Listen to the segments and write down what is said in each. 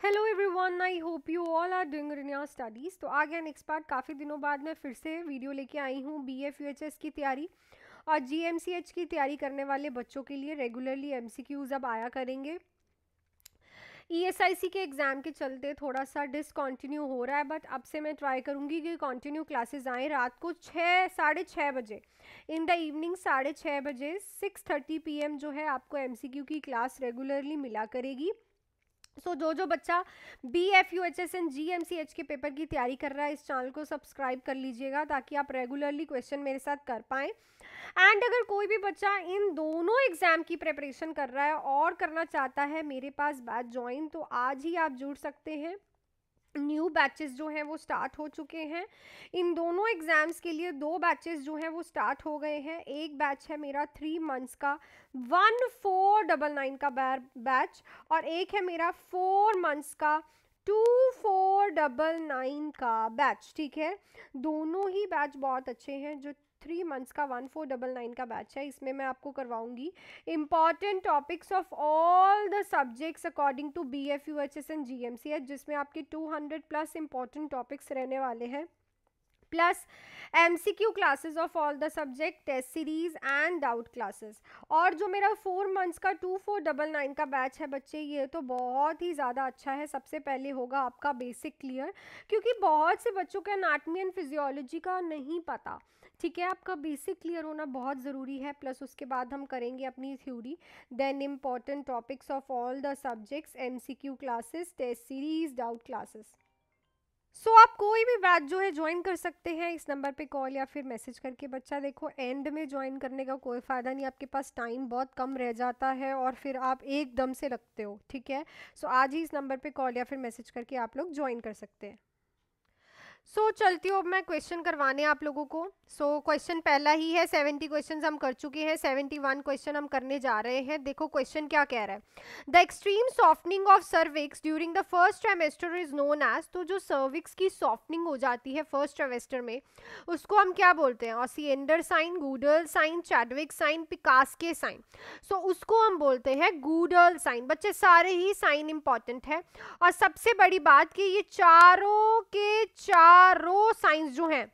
Hello everyone, I hope you all are doing in your studies. तो आ गया next part. काफ़ी दिनों बाद मैं फिर से वीडियो लेके आई हूँ BF UHS की तैयारी और GMCH की तैयारी करने वाले बच्चों के लिए रेगुलरली MCQs अब आया करेंगे। ESIC के एग्ज़ाम के चलते थोड़ा सा डिसकंटिन्यू हो रहा है, बट अब से मैं ट्राई करूँगी कि कंटिन्यू क्लासेस आएँ रात को 6-6:30 बजे, इन द इवनिंग 6:30 बजे 6:30 PM जो है आपको MCQ की क्लास रेगुलरली मिला करेगी। सो जो बच्चा BF UHS एंड GMCH के पेपर की तैयारी कर रहा है, इस चैनल को सब्सक्राइब कर लीजिएगा ताकि आप रेगुलरली क्वेश्चन मेरे साथ कर पाएँ। एंड अगर कोई भी बच्चा इन दोनों एग्जाम की प्रिपरेशन कर रहा है और करना चाहता है मेरे पास बैच ज्वाइन, तो आज ही आप जुड़ सकते हैं। न्यू बैचेस जो हैं वो स्टार्ट हो चुके हैं। इन दोनों एग्ज़ाम्स के लिए 2 बैचेस जो हैं वो स्टार्ट हो गए हैं। एक बैच है मेरा 3 मंथ्स का 1499 का बैच, और एक है मेरा 4 मंथ्स का 2499 का बैच। ठीक है, दोनों ही बैच बहुत अच्छे हैं। जो 3 मंथ्स का 1499 का बैच है, इसमें मैं आपको करवाऊंगी important topics of all the subjects according to BF UHS and GMCH, जिसमें आपके 200+ इम्पॉर्टेंट टॉपिक्स रहने वाले हैं, plus MCQ classes of all the subject, test series and doubt classes. और जो मेरा 4 मंथ्स का 2499 का बैच है बच्चे, ये तो बहुत ही ज़्यादा अच्छा है। सबसे पहले होगा आपका बेसिक क्लियर, क्योंकि बहुत से बच्चों का एनाटॉमी एंड फिजियोलॉजी का नहीं पता। ठीक है, आपका बेसिक क्लियर होना बहुत ज़रूरी है। प्लस उसके बाद हम करेंगे अपनी theory, then important topics of all the subjects, MCQ classes, test series, doubt classes. So आप कोई भी बैच जो है ज्वाइन कर सकते हैं इस नंबर पे कॉल या फिर मैसेज करके। बच्चा देखो, एंड में ज्वाइन करने का कोई फ़ायदा नहीं, आपके पास टाइम बहुत कम रह जाता है और फिर आप एकदम से रखते हो। ठीक है, सो आज ही इस नंबर पे कॉल या फिर मैसेज करके आप लोग ज्वाइन कर सकते हैं। चलती हूँ अब मैं क्वेश्चन करवाने आप लोगों को। क्वेश्चन पहला ही है, 70 क्वेश्चन हम कर चुके हैं, 71 क्वेश्चन हम करने जा रहे हैं। देखो क्वेश्चन क्या कह रहा है। The extreme softening of cervix during the first trimester is known as. तो जो सर्विक्स की सॉफ्टनिंग हो जाती है फर्स्ट ट्राइमेस्टर में, उसको हम क्या बोलते हैं? Osiander sign, Goodell sign, Chadwick sign, Piskacek sign. उसको हम बोलते हैं गूडल साइन। बच्चे सारे ही साइन इंपॉर्टेंट है, और सबसे बड़ी बात कि ये चारों के चारों साइंस जो हैं,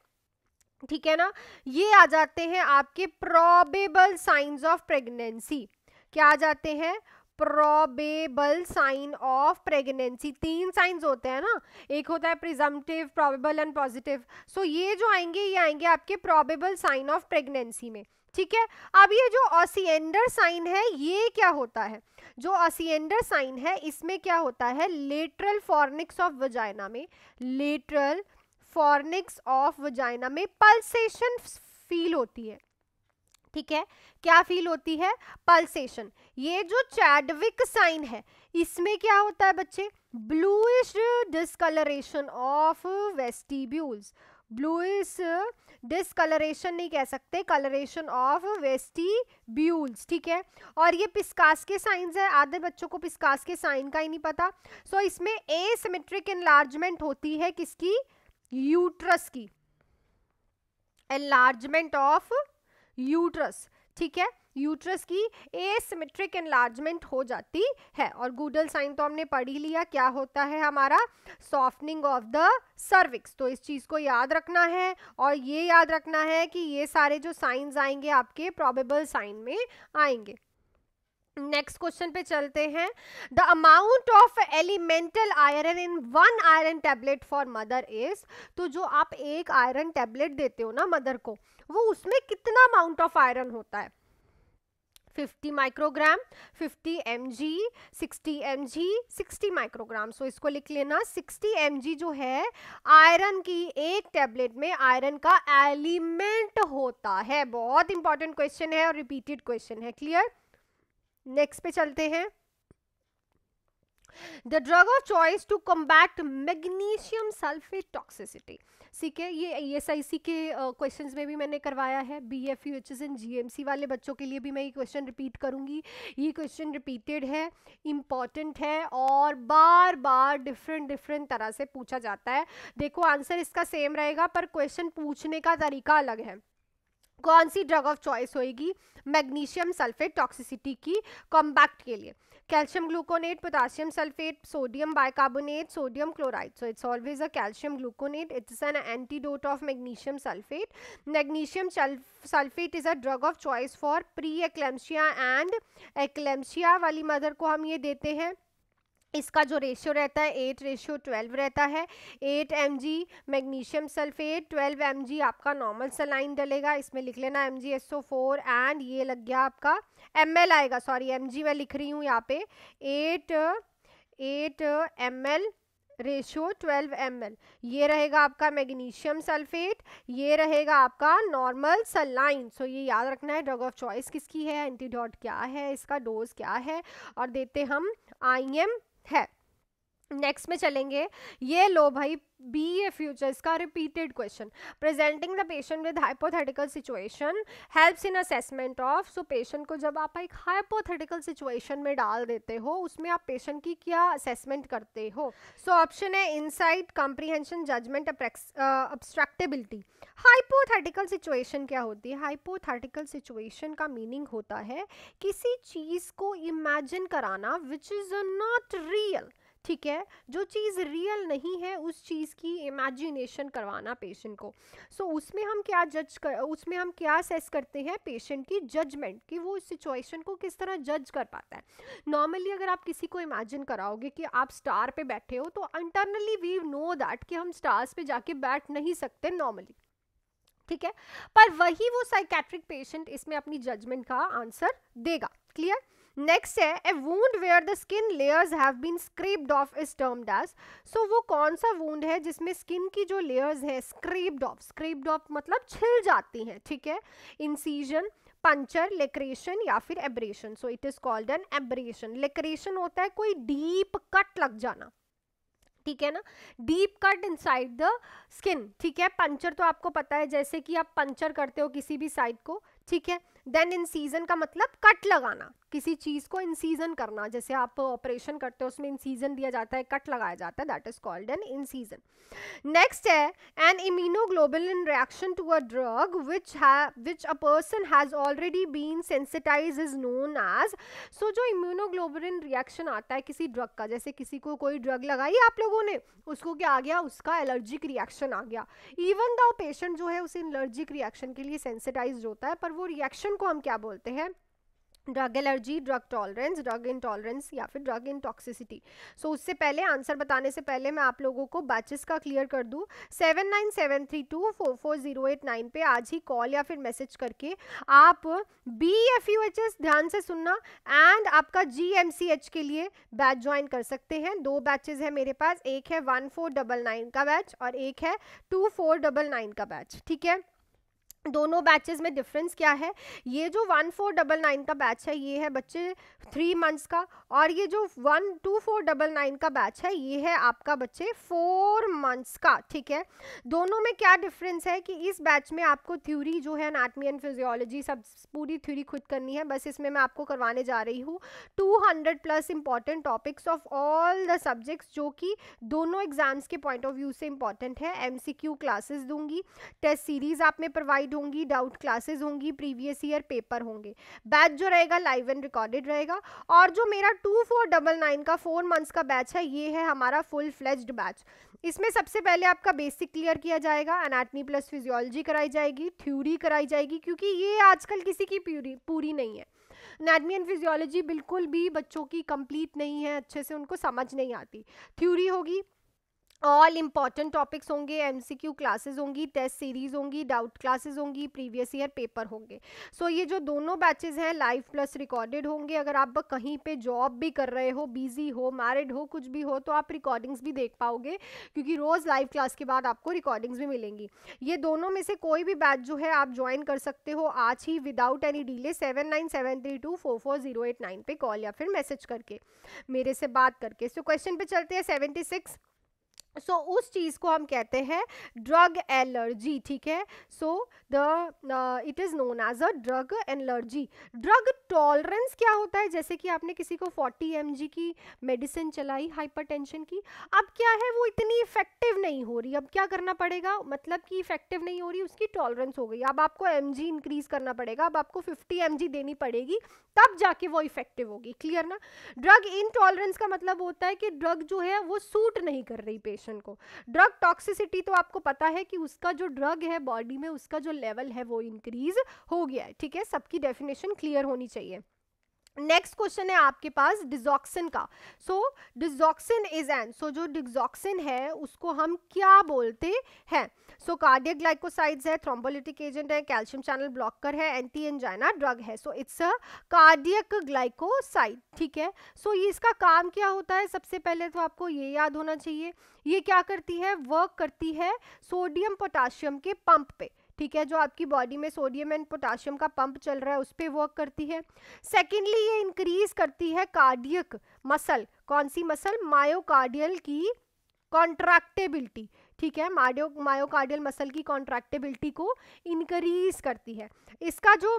ठीक है ना, ये आ जाते हैं आपके प्रोबेबल साइंस ऑफ प्रेगनेंसी। क्या आ जाते हैं? Probable sign of pregnancy. 3 signs होते हैं ना, एक होता है प्रिजम्पटिव, प्रोबेबल एंड पॉजिटिव। ये जो आएंगे, ये आएंगे आपके प्रोबेबल साइन ऑफ प्रेगनेंसी में। ठीक है, अब ये जो ऑसिएंडर साइन है, ये क्या होता है? जो ऑसिएंडर साइन है, इसमें क्या होता है? लेटरल फॉर्निक्स ऑफ वजाइना में, लेटरल फॉर्निक्स ऑफ वजाइना में पल्सेशन फील होती है। ठीक है, क्या फील होती है? पल्सेशन। ये जो चैडविक साइन है, इसमें क्या होता है बच्चे? Bluish discoloration of vestibules. Bluish discoloration नहीं कह सकते, कलरेशन ऑफ वेस्टिब्यूल्स। ठीक है, और ये पिस्कास्के साइंस है। आधे बच्चों को पिस्कास्के साइन का ही नहीं पता। इसमें एसिमेट्रिक एनलार्जमेंट होती है किसकी? यूट्रस की, एनलार्जमेंट ऑफ यूट्रस। ठीक है, यूट्रस की एसिमेट्रिक एनलार्जमेंट हो जाती है। और गूडल साइन तो हमने पढ़ ही लिया, क्या होता है हमारा? Softening of the cervix. तो इस चीज को याद रखना है, और ये याद रखना है कि ये सारे जो साइंस आएंगे आपके प्रोबेबल साइन में आएंगे। नेक्स्ट क्वेश्चन पे चलते हैं। The amount of elemental iron in 1 iron tablet for mother is. तो जो आप एक आयरन टैबलेट देते हो ना मदर को, वो उसमें कितना अमाउंट ऑफ आयरन होता है? 50 माइक्रोग्राम, 50 mg, 60 mg, 60 माइक्रोग्राम। इसको लिख लेना, 60 mg जो है आयरन की एक टैबलेट में आयरन का एलिमेंट होता है। बहुत इंपॉर्टेंट क्वेश्चन है और रिपीटेड क्वेश्चन है। क्लियर? नेक्स्ट पे चलते हैं। The drug of choice to combat magnesium sulphate toxicity. ठीक है, ये ESIC के क्वेश्चंस में भी मैंने करवाया है। BF UHS एंड GMC वाले बच्चों के लिए भी मैं ये क्वेश्चन रिपीट करूंगी। ये क्वेश्चन रिपीटेड है, इंपॉर्टेंट है, और बार बार डिफरेंट तरह से पूछा जाता है। देखो आंसर इसका सेम रहेगा, पर क्वेश्चन पूछने का तरीका अलग है। कौन सी ड्रग ऑफ चॉइस होगी मैग्नीशियम सल्फेट टॉक्सिसिटी की कॉम्बैक्ट के लिए? calcium gluconate, potassium sulfate, sodium bicarbonate, sodium chloride. So it's always a calcium gluconate. It's an antidote of magnesium sulfate. Magnesium sulfate is a drug of choice for pre-eclampsia and eclampsia वाली mother को हम ये देते हैं. इसका जो ratio रहता है 8:12 रहता है. 8 mg मैग्नीशियम सल्फेट, 12 mg आपका नॉर्मल सलाइन डलेगा. इसमें लिख लेना MgSO4 एंड ये लग गया आपका ml आएगा, सॉरी mg मैं लिख रही हूँ यहाँ पे. 8 ml रेशियो 12 ml. ये रहेगा आपका मैग्नीशियम सल्फेट, ये रहेगा आपका नॉर्मल सलाइन. सो ये याद रखना है ड्रग ऑफ चॉइस किसकी है, एंटीडोट क्या है, इसका डोज क्या है, और देते हम IM है. नेक्स्ट में चलेंगे. ये लो भाई BA फ्यूचर्स का repeated question. Presenting the patient with hypothetical situation helps in assessment of. So patient को जब आप एक हाइपोथेटिकल सिचुएशन में डाल देते हो, उसमें आप पेशेंट की क्या असेसमेंट करते हो. सो ऑप्शन है insight, comprehension, judgement, abstractability. Hypothetical situation क्या होती है? हाइपोथेटिकल सिचुएशन का मीनिंग होता है किसी चीज को इमेजिन कराना विच इज नॉट रियल. ठीक है, जो चीज़ रियल नहीं है उस चीज़ की इमेजिनेशन करवाना पेशेंट को. सो उसमें हम क्या असेस करते हैं, पेशेंट की जजमेंट, कि वो इस सिचुएशन को किस तरह जज कर पाता है. नॉर्मली अगर आप किसी को इमेजिन कराओगे कि आप स्टार पे बैठे हो, तो इंटरनली वी नो दैट कि हम स्टार्स पे जाके बैठ नहीं सकते नॉर्मली. ठीक है, पर वही वो साइकेट्रिक पेशेंट इसमें अपनी जजमेंट का आंसर देगा. क्लियर. नेक्स्ट है a wound where the skin layers have been scraped off is termed as. So वो कौन सा वुंड है जिसमें स्किन की जो लेयर्स है स्क्रैप्ड ऑफ मतलब छिल जाती हैं. ठीक है, इंसीजन, पंचर, लेक्रेशन या फिर abrasion. So it is called an abrasion. Laceration होता है कोई डीप कट लग जाना. ठीक है ना, deep cut inside the skin. ठीक है, पंचर तो आपको पता है, जैसे कि आप पंचर करते हो किसी भी साइड को. ठीक है, देन इंसीजन का मतलब कट लगाना, किसी चीज को इंसीजन करना. जैसे आप ऑपरेशन करते हो उसमें इंसीजन दिया जाता है, कट लगाया जाता है, that is called an incision. Next है an immunoglobulin reaction to a drug which a person has already been sensitised is known as. So जो इम्यूनोग्लोबुलिन रिएक्शन आता है किसी ड्रग का, जैसे किसी को कोई ड्रग लगाई आप लोगों ने, उसको क्या आ गया, उसका एलर्जिक रिएक्शन आ गया. इवन दो पेशेंट जो है उस एलर्जिक रिएक्शन के लिए सेंसिटाइज्ड होता है, पर वो रिएक्शन को हम क्या बोलते हैं, drug allergy, drug tolerance, drug intolerance या फिर ड्रग इंटॉक्सिसिटी. सो उससे पहले आंसर बताने से पहले मैं आप लोगों को बैचेस का क्लियर कर दूं. 7973244089 पे आज ही कॉल या फिर मैसेज करके आप BFUHS ध्यान से सुनना एंड आपका GMCH के लिए बैच ज्वाइन कर सकते हैं. 2 बैचेस है मेरे पास, एक है 1499 का बैच और एक है 2499 का बैच. ठीक है, दोनों बैचेस में डिफरेंस क्या है. ये जो 1499 का बैच है ये है बच्चे 3 मंथ्स का, और ये जो 2499 का बैच है ये है आपका बच्चे 4 मंथ्स का. ठीक है, दोनों में क्या डिफरेंस है कि इस बैच में आपको थ्योरी जो है एनाटॉमी एंड फिजियोलॉजी सब पूरी थ्योरी खुद करनी है. बस इसमें मैं आपको करवाने जा रही हूँ 200+ important topics of all the subjects, जो कि दोनों एग्जाम्स के पॉइंट ऑफ व्यू से इंपॉर्टेंट है. MCQ क्लासेस दूंगी, टेस्ट सीरीज आप में प्रोवाइड होंगी, डाउट क्लासेस होंगी, प्रीवियस ईयर पेपर होंगे. बैच जो रहेगा लाइव एंड रिकॉर्डेड रहेगा. और जो मेरा 2499 का 4 मंथ्स का बैच है ये है हमारा फुल फ्लेज्ड बैच. इसमें सबसे पहले आपका बेसिक क्लियर किया जाएगा, एनाटॉमी प्लस फिजियोलॉजी कराई जाएगी, थ्योरी कराई जाएगी, क्योंकि ये आजकल किसी की पूरी नहीं है. एनाटॉमी एंड फिजियोलॉजी बिल्कुल भी बच्चों की कंप्लीट नहीं है, अच्छे से उनको समझ नहीं आती. थ्योरी होगी, ऑल इंपॉर्टेंट टॉपिक्स होंगे, MCQ क्लासेस होंगी, टेस्ट सीरीज होंगी, डाउट क्लासेस होंगी, प्रीवियस ईयर पेपर होंगे. सो ये जो दोनों बैचेस हैं लाइव प्लस रिकॉर्डेड होंगे. अगर आप कहीं पे जॉब भी कर रहे हो, बिजी हो, मैरिड हो, कुछ भी हो, तो आप रिकॉर्डिंग्स भी देख पाओगे, क्योंकि रोज़ लाइव क्लास के बाद आपको रिकॉर्डिंग्स भी मिलेंगी. ये दोनों में से कोई भी बैच जो है आप ज्वाइन कर सकते हो आज ही विदाउट एनी डिले. 7973244089 पे कॉल या फिर मैसेज करके मेरे से बात करके. सो क्वेश्चन पे चलते हैं 76. सो उस चीज को हम कहते हैं ड्रग एलर्जी, ठीक है। So the it is known as a drug allergy. Drug tolerance क्या होता है, जैसे कि आपने किसी को 40 mg की मेडिसिन चलाई हाइपरटेंशन की, अब क्या है वो इतनी इफेक्टिव नहीं हो रही, अब क्या करना पड़ेगा, मतलब कि इफेक्टिव नहीं हो रही, उसकी टॉलरेंस हो गई, अब आपको mg इंक्रीज करना पड़ेगा, अब आपको 50 mg देनी पड़ेगी, तब जाके वो इफेक्टिव होगी, क्लियर ना। ड्रग इनटॉलरेंस का मतलब होता है कि ड्रग जो है वो सूट नहीं कर रही पेशेंट को। ड्रग टॉक्सिसिटी तो आपको पता है कि उसका जो ड्रग है बॉडी में उसका जो लेवल है वो इंक्रीज हो गया है, ठीक है, सबकी डेफिनेशन क्लियर होनी चाहिए। नेक्स्ट क्वेश्चन है आपके पास डिजॉक्सिन का। सो डिजॉक्सिन इज एन, सो जो डिजॉक्सिन है उसको हम क्या बोलते हैं। सो कार्डियक ग्लाइकोसाइड्स है, थ्रोम्बोलिटिक एजेंट है, कैल्शियम चैनल ब्लॉकर है, एंटी एंजाइना ड्रग है। So it's a cardiac glycoside, ठीक है। सो ये इसका काम क्या होता है, सबसे पहले तो आपको ये याद होना चाहिए, ये क्या करती है, वर्क करती है सोडियम पोटाशियम के पंप पे, ठीक है, जो आपकी बॉडी में सोडियम एंड पोटाशियम का पंप चल रहा है उस पर वर्क करती है। सेकेंडली ये इंक्रीज करती है कार्डियक मसल, कौन सी मसल, मायोकार्डियल की कॉन्ट्रैक्टेबिलिटी, ठीक है, मायोकार्डियल मसल की कॉन्ट्रैक्टेबिलिटी को इंक्रीज करती है। इसका जो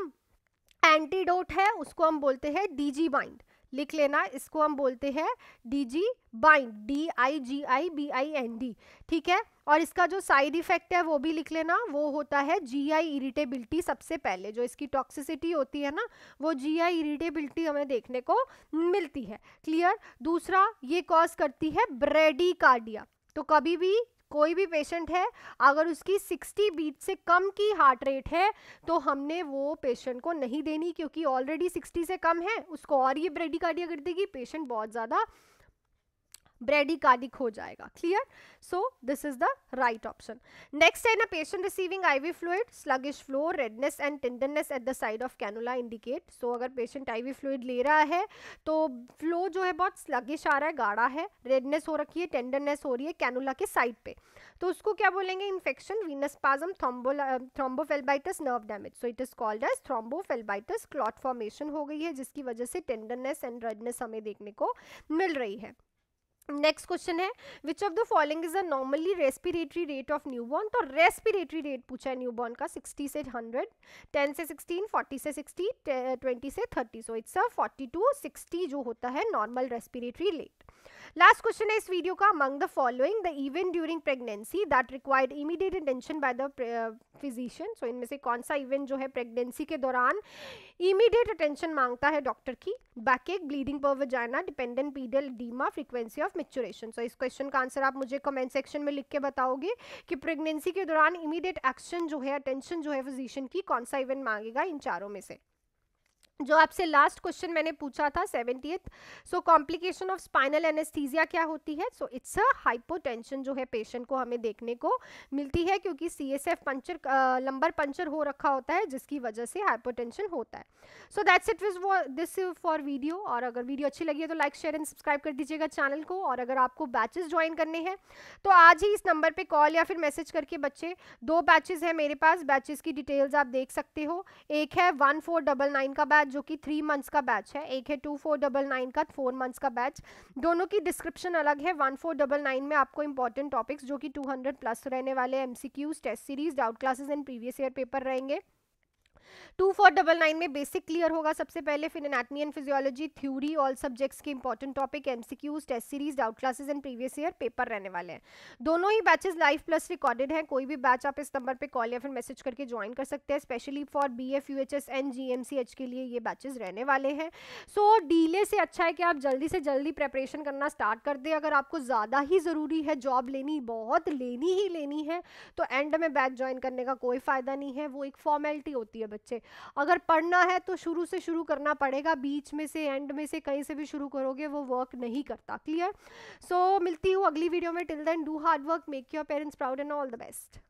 एंटीडोट है उसको हम बोलते हैं डीजी बाइंड, लिख लेना, इसको हम बोलते हैं डीजी बाइंड, DIGIBIND, ठीक है। और इसका जो साइड इफेक्ट है वो भी लिख लेना, वो होता है GI इरिटेबिलिटी, सबसे पहले जो इसकी टॉक्सिसिटी होती है ना वो GI इरिटेबिलिटी हमें देखने को मिलती है, क्लियर। दूसरा ये कॉज करती है ब्रेडीकार्डिया, तो कभी भी कोई भी पेशेंट है अगर उसकी 60 बीट से कम की हार्ट रेट है तो हमने वो पेशेंट को नहीं देनी, क्योंकि ऑलरेडी 60 से कम है उसको, और ये ब्रेडीकार्डिया कर देगी, पेशेंट बहुत ज़्यादा ब्रेडीकार्डिक हो जाएगा, clear. So this is the right option. Next है ना, patient receiving IV fluid, sluggish flow, redness and tenderness at the side of cannula indicate. So अगर पेशेंट IV फ्लूइड ले रहा है तो फ्लो जो है बहुत स्लगिश आ रहा है, गाढ़ा है, रेडनेस हो रखी है, टेंडरनेस हो रही है कैनुला के साइड पे, तो उसको क्या बोलेंगे, infection, venous spasm, thrombophlebitis, nerve damage. So it is called as thrombophlebitis, clot formation हो गई है जिसकी वजह से टेंडरनेस एंड रेडनेस हमें देखने को मिल रही है। नेक्स्ट क्वेश्चन है, which of the following is a normally respiratory rate of newborn. तो रेस्पिरेटरी रेट पूछा है न्यूबॉर्न का, 60 से 100, 10 से 16, 40 से 60, 20 से 30। सो इट्स अ 40 to 60 जो होता है normal respiratory rate. Last question है इस वीडियो का, among the following the event during pregnancy that required immediate attention by the physician. So इनमें से कौन सा इवेंट जो है प्रेगनेंसी के दौरान इमीडिएट अटेंशन मांगता है डॉक्टर की, backache, bleeding per vagina, dependent pedal oedema, frequency of maturation. So इस क्वेश्चन का आंसर आप मुझे कमेंट सेक्शन में लिख के बताओगे कि प्रेगनेंसी के दौरान इमीडिएट एक्शन जो है, अटेंशन जो है फिजिशियन की, कौन सा इवेंट मांगेगा इन चारों में से। जो आपसे लास्ट क्वेश्चन मैंने पूछा था 70th, so complication of spinal anaesthesia क्या होती है। सो इट्स अ हाइपोटेंशन जो है पेशेंट को हमें देखने को मिलती है, क्योंकि CSF पंचर, लंबर पंचर हो रखा होता है जिसकी वजह से हाइपोटेंशन होता है। So that's it with this for video, और अगर वीडियो अच्छी लगी है तो लाइक, शेयर एंड सब्सक्राइब कर दीजिएगा चैनल को। और अगर आपको बैचेस ज्वाइन करने हैं तो आज ही इस नंबर पे कॉल या फिर मैसेज करके, बच्चे 2 बैचेस है मेरे पास, बैचेस की डिटेल्स आप देख सकते हो। एक है 1499 का बैच जो कि 3 मंथ्स का बैच है, एक है 2499 का 4 मंथ्स का बैच। दोनों की डिस्क्रिप्शन अलग है। 1499 में आपको इंपॉर्टेंट टॉपिक्स जो कि 200 प्लस रहने वाले, MCQs, test series, doubt classes and previous year paper रहेंगे। 2499 में बेसिक क्लियर होगा सबसे पहले, फिर anatomy and physiology, theory, all subjects के important topic, MCQs, test series, doubt classes and previous year paper रहने वाले हैं। दोनों ही बैचेस लाइव प्लस रिकॉर्डेड हैं। कोई भी बैच आप इस नंबर पे कॉल या फिर मैसेज करके ज्वाइन कर सकते हैं। Specially for BF UHS and GMCH के लिए ये बैचेस रहने वाले हैं। सो डीले से अच्छा है कि आप जल्दी से जल्दी प्रेपरेशन करना स्टार्ट कर दें। अगर आपको ज़्यादा ही ज़रूरी है, जॉब लेनी, बहुत लेनी ही लेनी है, तो एंड में बैच ज्वाइन करने का कोई फ़ायदा नहीं है, वो एक फॉर्मेलिटी होती है बच्चे। अगर पढ़ना है तो शुरू से शुरू करना पड़ेगा, बीच में से, एंड में से, कहीं से भी शुरू करोगे वो वर्क नहीं करता, क्लियर। सो मिलती हूँ अगली वीडियो में। Till then do hard work, make your parents proud and all the best.